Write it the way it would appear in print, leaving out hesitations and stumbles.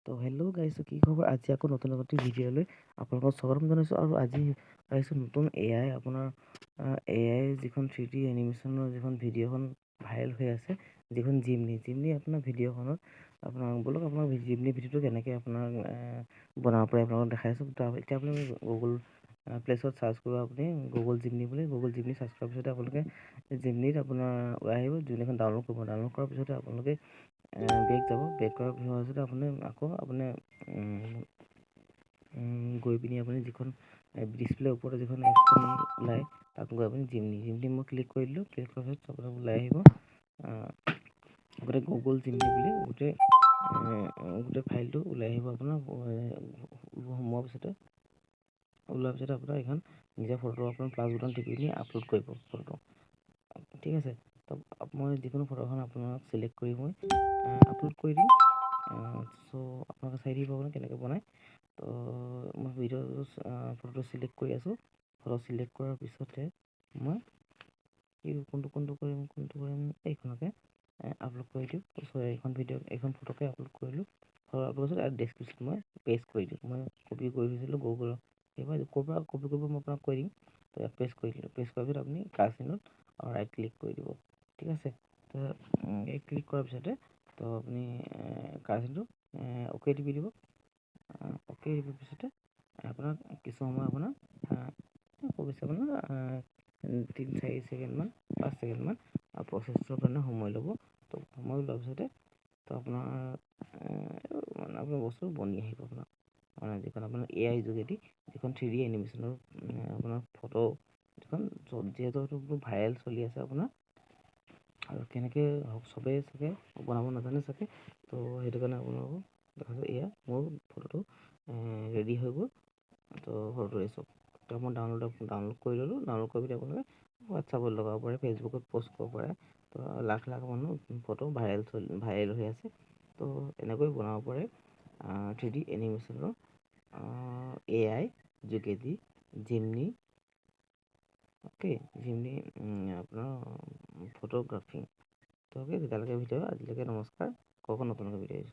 তো হেল্ল' গাইছ, কি খবৰ? আজি আকৌ নতুন এটি ভিডিঅ'লৈ আপোনালোকক স্বাগতম জনাইছোঁ। আৰু আজি আহিছোঁ নতুন এআই আপোনাৰ এআই যিখন 3D এনিমেশ্যনৰ যিখন ভিডিঅ'খন ভাইৰেল হৈ আছে, যিখন জিমনি আপোনাৰ ভিডিঅ'খনত ব'লক আপোনাৰ জিমনি ভিডিঅ'টো কেনেকৈ আপোনাৰ বনাব পাৰে আপোনালোকক দেখাইছোঁ। এতিয়া আপুনি গুগল প্লে ষ্ট'ৰত চাৰ্চ কৰিব, আপুনি গুগল জিমনি বুলি চাৰ্চ কৰাৰ পিছতে আপোনালোকে জিমনিত আপোনাৰ ওলাই আহিব। জিমনিখন ডাউনলোড কৰিব। ডাউনলোড কৰাৰ পিছতে আপোনালোকে বেক যাব। বেক কৰাৰ পিছত আপুনি আকৌ গৈ পিনি আপুনি যিখন ডিছপ্লেৰ ওপৰত যিখন এপছখন ওলায়, তাত গৈ আপুনি জিমনি মই ক্লিক কৰি দিলোঁ। ক্লিক কৰাৰ পিছত আপোনাৰ ওলাই আহিব গোটেই গুগল জিমনি বুলি গোটেই ফাইলটো ওলাই আহিব। আপোনাৰ সোমোৱাৰ পিছতে ওলোৱাৰ পিছতে আপোনাৰ এইখন নিজৰ ফটো আপোনাৰ প্লাছ বুটাম টিপি পিনি আপলোড কৰিব ফটোটো। ঠিক আছে, তো মই যিকোনো ফটো এখন আপোনাক চিলেক্ট কৰি মই আপলোড কৰি দিম। চ' আপোনালোকে চাই দিব পাব কেনেকৈ বনায়। তো মই ফটোটো চিলেক্ট কৰি আছোঁ। ফটো চিলেক্ট কৰাৰ পিছতে মই কোনটো কৰিম এইখনকে আপলোড কৰি দিওঁ। এইখন ফটোকে আপলোড কৰিলোঁ। ফটো আপলোড কৰিছোঁ আৰু ডেছক্ৰিপশ্যন মই পেষ্ট কৰি দিওঁ। মই কপি কৰি থৈছিলোঁ গুগলৰ, এইবাৰ ক'ৰ পৰা কপি কৰিব মই আপোনাক কৈ দিম। তো ইয়াত পেষ্ট কৰি দিলোঁ। পেষ্ট কৰাৰ পিছত আপুনি কাৰ্চিনত ৰাইট ক্লিক কৰি দিব। ঠিক আছে, তো এই ক্লিক কৰাৰ পিছতে তো আপুনি কাৰ্চিনটো অ'কে টিপি দিব। অ'কে টিপাৰ পিছতে আপোনাৰ কিছু সময় আপোনাৰ খুব বেছি আপোনাৰ 3-4 ছেকেণ্ডমান 5 ছেকেণ্ডমান প্ৰচেছৰ কাৰণে সময় ল'ব। তো সময় লোৱাৰ পিছতে তো আপোনাৰ বস্তু বনি আহিব। আপোনাৰ যিখন আপোনাৰ এআই যোগেদি যিখন 3D এনিমেশ্যনৰ আপোনাৰ ফটো যিখন যিহেতু সেইটো ভাইৰেল চলি আছে আপোনাৰ, আৰু কেনেকৈ চবেই চাগে বনাব নাজানে চাগে। তো সেইটো কাৰণে আপোনালোকক দেখাইছোঁ। এয়া মোৰ ফটোটো ৰেডি হৈ গ'ল। তো ফটোটো চাওক। তো মই ডাউনলোড কৰি ল'লোঁ। ডাউনলোড কৰি পিনি আপোনালোকে হোৱাটছআপত লগাব পাৰে, ফেচবুকত পষ্ট কৰিব পাৰে। তো লাখ মানুহ ফটো ভাইৰেল হৈ আছে। তো এনেকৈ বনাব পাৰে 3D এনিমেশ্যনৰ এআই যোগেদি জিমনি। অ'কে, জিমনি আপোনাৰ ফটোগ্ৰাফী। তো তেতিয়ালৈকে ভিডিঅ' আজিলৈকে নমস্কাৰ। আকৌ নতুনকৈ ভিডিঅ' আহিছোঁ।